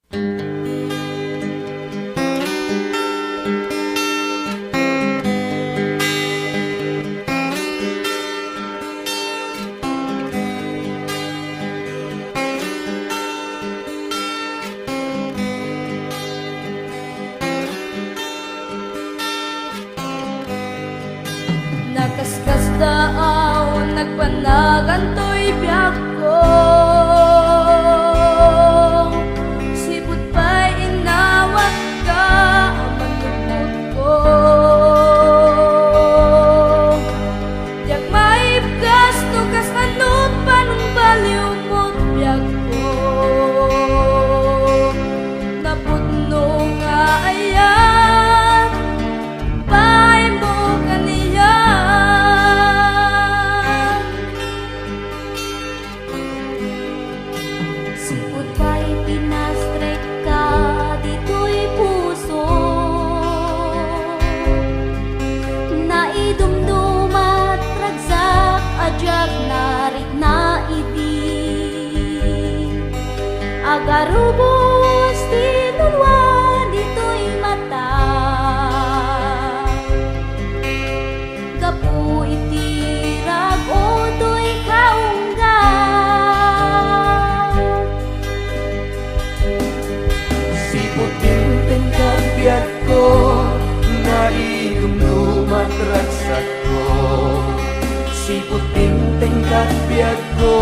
Nakaskas daw, nagpanagantoy biyak ko. Sipot pa'y inawat ka, manupot ko. Diyak maibgas, nukas ano pa nung baliw mo't biyak ko. Naputno nga ayan, bahay mo kaniya. Sipot pa'y pinastrek ka, dito'y puso. Naidumdum at ragsak, adyak narik na idi. Agarubos tinulwa, dito'y mata. Gapu itirag o do'y kaungga. Siputin tingkat biyak ko, naidumdum at ragsak ko. Siputin tingkat biyak ko,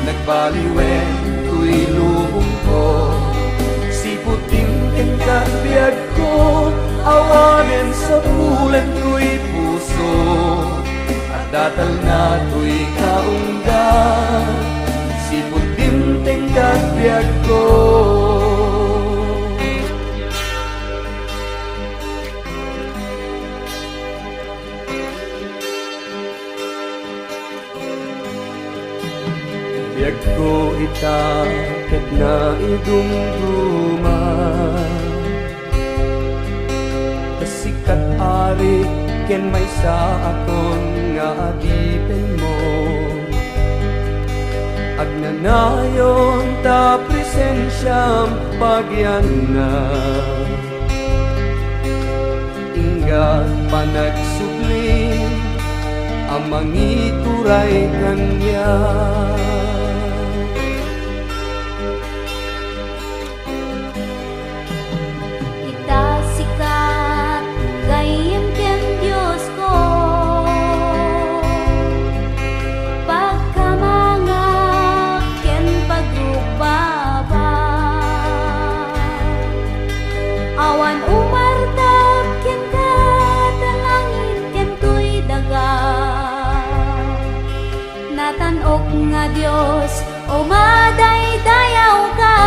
nagbaliwen ko'y lubong ko. Siputin tingkat biyak ko, awanin sa bulan ko'y puso. At datal na ko'y kaungga, siputin tingkat biyak ko. Biyak ko itakit na idumduma, kasikat ari ken may sa akon nga adipin mo. Agnanayon ta presensyam pagyan na, ingat panagsubli amang ituray kanya. Kita sikat, gayem ken Diyos ko. Pagkamangak ken pagrupaba, awan umartap ken katalangin ken tuy daga. Natanog nga Diyos, o madaydayaw ka.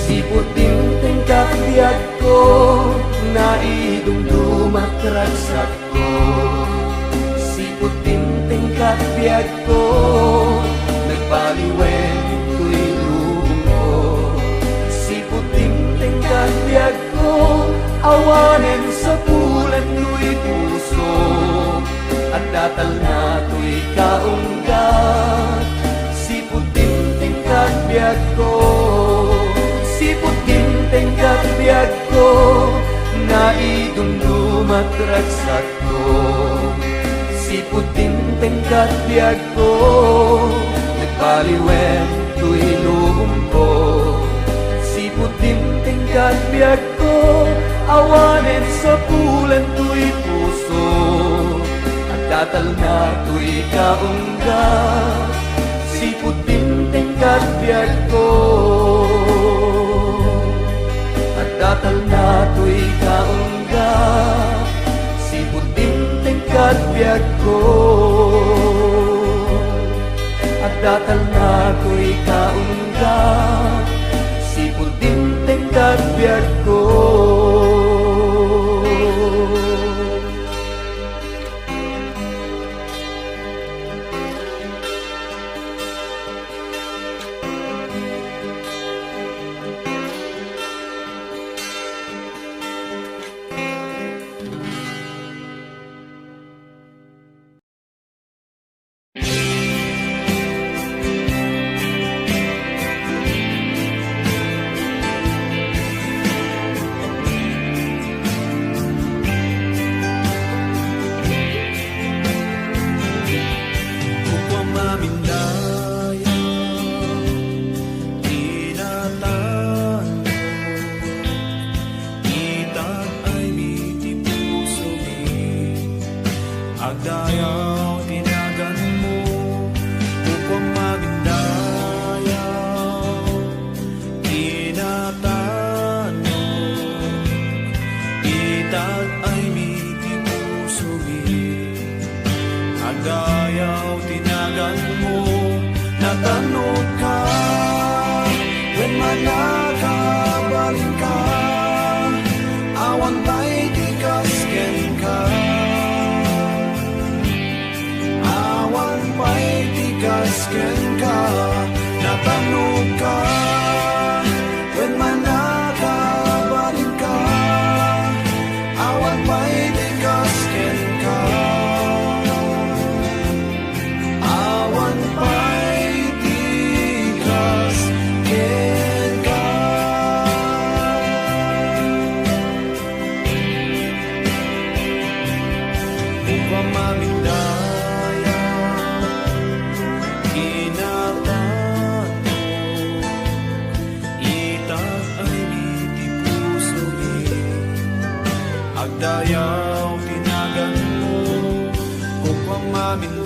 Siputin tingkat biyak ko, naidumdum at ragsak ko. Siputin tingkat biyak ko, nagbaliwen ko'y lubong ko. Siputin tingkat biyak ko, awanin sa bulan ko'y puso. At datal na to'y kaungga, siputin tingkat biyak ko. Siputin tingkat biyak ko, naidumdum at ragsak ko. Siputin tingkat biyak ko, nagbaliwen ko'y lubong ko. Siputin tingkat biyak ko, awanin sa bulan ko'y puso. At datal na to'y kaungga, siputin tingkat biyak ko. At datal na to'y kaungga, siputin tingkat biyak ko. At datal na to'y kaungga, siputin tingkat biyak ko. tinagan mo, natanong ka, when manakabalin ka, awan ta'y di kasken ka, awan pa'y di kasken ka, natanong ka, when manakabalin ka, awan pa'y di kasken ka, awan pa'y di kasken ka. Upang mamindaya, kinatan mo, itas ay iti puso agdayaw tinagan mo, upang mamindaya.